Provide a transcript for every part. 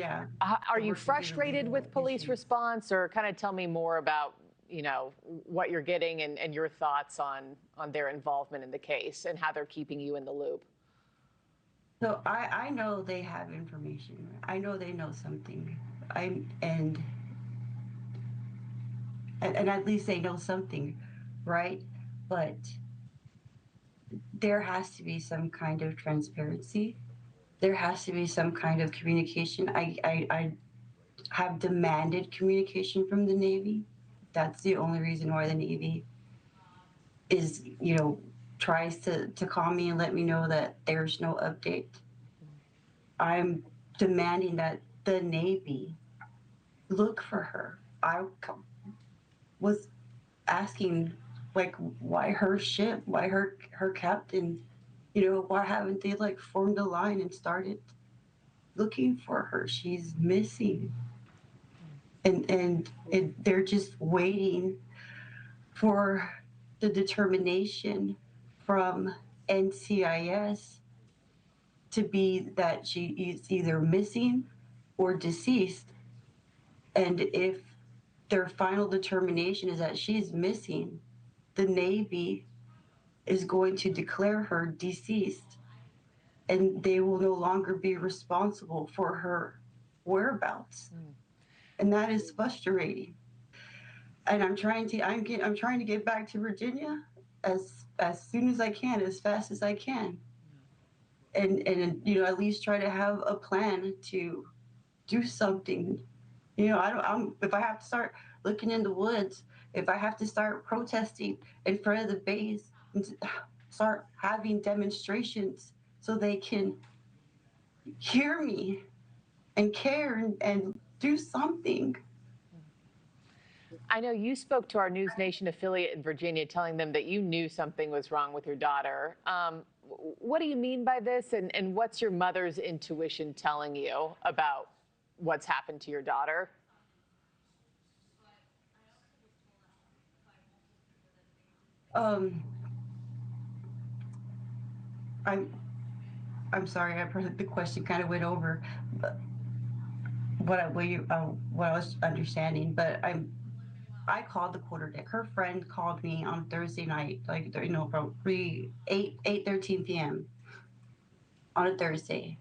Yeah. Are I you work within a frustrated legal with police issue. response, or kind of tell me more about, what you're getting and your thoughts on their involvement in the case and how they're keeping you in the loop? So I know they have information. I know they know something. I and at least they know something, right? But there has to be some kind of transparency. There has to be some kind of communication. I have demanded communication from the Navy. That's the only reason why the Navy is, tries to call me and let me know that there's no update. I'm demanding that the Navy look for her. I was asking, like, why her ship, why her captain, why haven't they like formed a line and started looking for her? She's missing, and they're just waiting for the determination from NCIS to be that she is either missing or deceased. And if their final determination is that she's missing, the Navy is going to declare her deceased, and they will no longer be responsible for her whereabouts. And that is frustrating. And I'm trying to get back to Virginia as soon as I can, as fast as I can. And at least try to have a plan to do something. If I have to start looking in the woods, if I have to start protesting in front of the base and start having demonstrations so they can hear me and care and do something. I know you spoke to our NewsNation affiliate in Virginia, telling them that you knew something was wrong with your daughter. What do you mean by this, and what's your mother's intuition telling you about what's happened to your daughter? Um, I'm I'm sorry, the question kind of went over, but what I was understanding, but I called the quarterdeck. Her friend called me on Thursday night, like from 8:13 p.m. on a Thursday,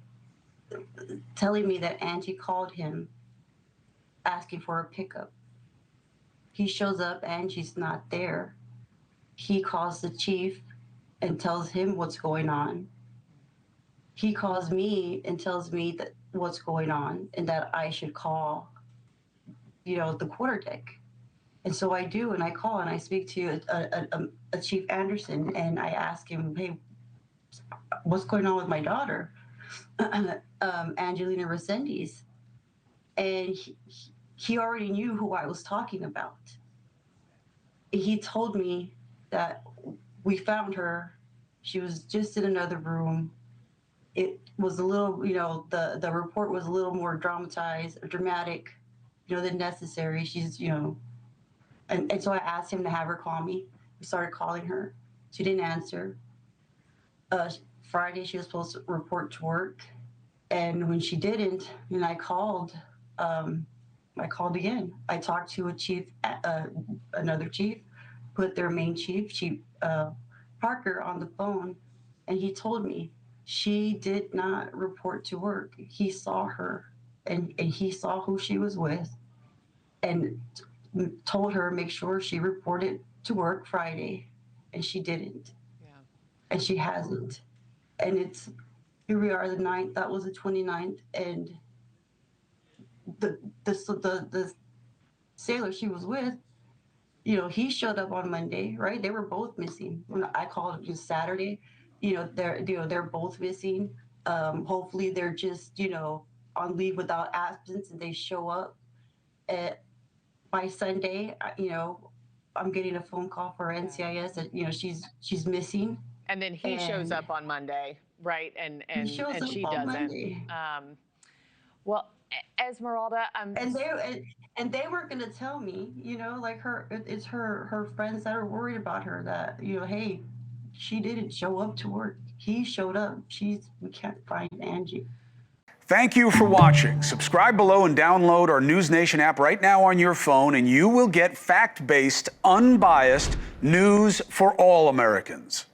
telling me that Angie called him asking for a pickup. He shows up, Angie's not there. He calls the chief and tells him what's going on. He calls me and tells me that what's going on and that I should call, the quarterdeck. And so I do, and I call and I speak to a Chief Anderson, and I ask him, hey, what's going on with my daughter, Angelina Resendiz? And he already knew who I was talking about. He told me that we found her. She was just in another room. It was a little, the report was a little more dramatized, dramatic, than necessary. She's, and so I asked him to have her call me. We started calling her. She didn't answer. Friday, she was supposed to report to work. And when she didn't, and um, I called again. I talked to a chief, another chief, put their main chief Parker, on the phone, and he told me she did not report to work. He saw her, and he saw who she was with, and told her make sure she reported to work Friday, and she didn't, Yeah. and she hasn't. And it's here we are the 9th. That was the 29th, and the sailor she was with, he showed up on Monday, right? They were both missing. When I called it just Saturday, they're both missing. Hopefully they're just, on leave without absence, and they show up at by Sunday. I'm getting a phone call for NCIS that, she's missing. And then he shows And up on Monday, right? And he and shows and up she on doesn't. Monday. Well, Esmeralda, And they weren't going to tell me, like it's her friends that are worried about her, that, hey, she didn't show up to work. He showed up. We can't find Angie. Thank you for watching. Subscribe below and download our NewsNation app right now on your phone, and you will get fact-based, unbiased news for all Americans.